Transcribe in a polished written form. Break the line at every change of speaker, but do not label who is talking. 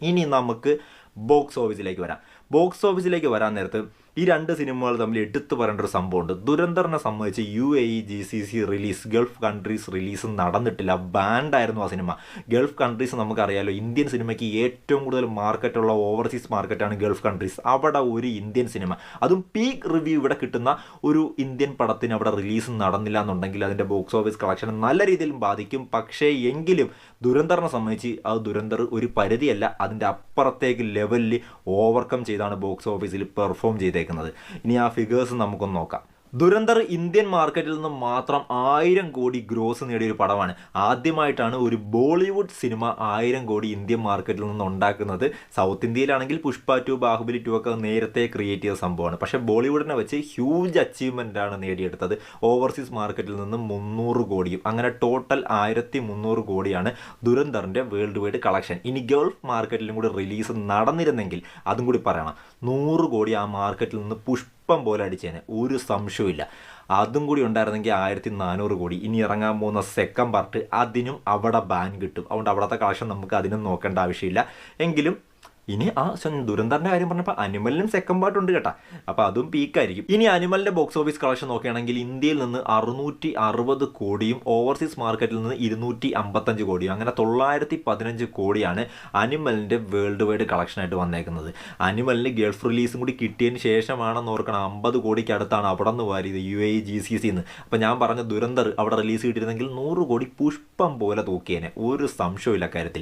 ഇനി നമുക്ക് ബോക്സ് ഓഫീസിലേക്ക് വരാം. ബോക്സ് ഓഫീസിലേക്ക് വരാൻ നേരത്ത് ഈ രണ്ട് സിനിമകൾ തമ്മിൽ എടുത്തു പറയേണ്ട ഒരു സംഭവമുണ്ട്. ദുരന്തറിനെ സംബന്ധിച്ച് UAE GCC release, Gulf countries release നടന്നിട്ടില്ല. ബാൻഡായിരുന്നു ആ സിനിമ. ഗൾഫ് കൺട്രീസ് നമുക്കറിയാലോ, ഇന്ത്യൻ സിനിമയ്ക്ക് ഏറ്റവും കൂടുതൽ മാർക്കറ്റുള്ള ഓവർസീസ് മാർക്കറ്റാണ് ഗൾഫ് കൺട്രീസ്. അവിടെ ഒരു ഇന്ത്യൻ സിനിമ, അതും പീക്ക് റിവ്യൂ ഇവിടെ കിട്ടുന്ന ഒരു ഇന്ത്യൻ പടത്തിന് അവിടെ റിലീസ് നടന്നില്ല എന്നുണ്ടെങ്കിൽ അതിൻ്റെ ബോക്സ് ഓഫീസ് കളക്ഷൻ നല്ല രീതിയിൽ ബാധിക്കും. പക്ഷേ എങ്കിലും ദുരന്തറിനെ സംബന്ധിച്ച് അത് ദുരന്തർ ഒരു പരിധിയല്ല, അതിൻ്റെ അപ്പുറത്തേക്ക് ലെവലിൽ ഓവർകം ചെയ്താണ് ബോക്സ് ഓഫീസിൽ പെർഫോം ചെയ്തേക്കുന്നത്. ഇനി ആ ഫിഗേഴ്സ് നമുക്കൊന്ന് നോക്കാം. ദുരന്തർ ഇന്ത്യൻ മാർക്കറ്റിൽ നിന്ന് മാത്രം 1000 കോടി ഗ്രോസ് നേടിയൊരു പടമാണ്. ആദ്യമായിട്ടാണ് ഒരു ബോളിവുഡ് സിനിമ 1000 കോടി ഇന്ത്യൻ മാർക്കറ്റിൽ നിന്ന് ഉണ്ടാക്കുന്നത്. സൗത്ത് ഇന്ത്യയിലാണെങ്കിൽ പുഷ്പ 2, ബാഹുബലി 2 ഒക്കെ നേരത്തെ ക്രിയേറ്റ് ചെയ്ത സംഭവമാണ്. പക്ഷേ ബോളിവുഡിനെ വെച്ച് ഹ്യൂജ് അച്ചീവ്മെൻ്റ് ആണ് നേടിയെടുത്തത്. ഓവർസീസ് മാർക്കറ്റിൽ നിന്ന് 300 കോടിയും, അങ്ങനെ ടോട്ടൽ 1300 കോടിയാണ് ദുരന്തറിൻ്റെ വേൾഡ് വൈഡ് കളക്ഷൻ. ഇനി ഗൾഫ് മാർക്കറ്റിലും കൂടി റിലീസ് നടന്നിരുന്നെങ്കിൽ അതും കൂടി പറയണം, 100 കോടി ആ മാർക്കറ്റിൽ നിന്ന് പുഷ്പം പോലെ അടിച്ചേനെ, ഒരു സംശയമില്ല. അതും കൂടി ഉണ്ടായിരുന്നെങ്കിൽ 1400 കോടി. ഇനി ഇറങ്ങാൻ പോകുന്ന സെക്കൻഡ് പാർട്ട് അതിനും അവിടെ ബാൻ കിട്ടും. അതുകൊണ്ട് അവിടുത്തെ കളക്ഷൻ നമുക്ക് അതിനും നോക്കേണ്ട ആവശ്യമില്ല. എങ്കിലും ഇനി ദുരന്തറിൻ്റെ കാര്യം പറഞ്ഞപ്പോൾ അനിമലിനും സെക്കൻഡ് പാർട്ട് ഉണ്ട് കേട്ടോ, അപ്പോൾ അതും പീക്കായിരിക്കും. ഇനി അനിമലിൻ്റെ ബോക്സ് ഓഫീസ് കളക്ഷൻ നോക്കുകയാണെങ്കിൽ ഇന്ത്യയിൽ നിന്ന് 660 കോടിയും ഓവർസീസ് മാർക്കറ്റിൽ നിന്ന് 255 കോടിയും, അങ്ങനെ 915 കോടിയാണ് അനിമലിൻ്റെ വേൾഡ് വൈഡ് കളക്ഷനായിട്ട് വന്നേക്കുന്നത്. അനിമലിന് ഗൾഫ് റിലീസും കൂടി കിട്ടിയതിന് ശേഷമാണെന്ന് ഓർക്കണം 50 കോടിക്ക് അടുത്താണ് അവിടെ നിന്ന് വാരിയത് UAE GCC എന്ന്. അപ്പോൾ ഞാൻ പറഞ്ഞ ദുരന്തർ അവിടെ റിലീസ് കിട്ടിയിരുന്നെങ്കിൽ 100 കോടി പുഷ്പം പോലെ തൂക്കിയേനെ, ഒരു സംശയമില്ല കാര്യത്തിൽ.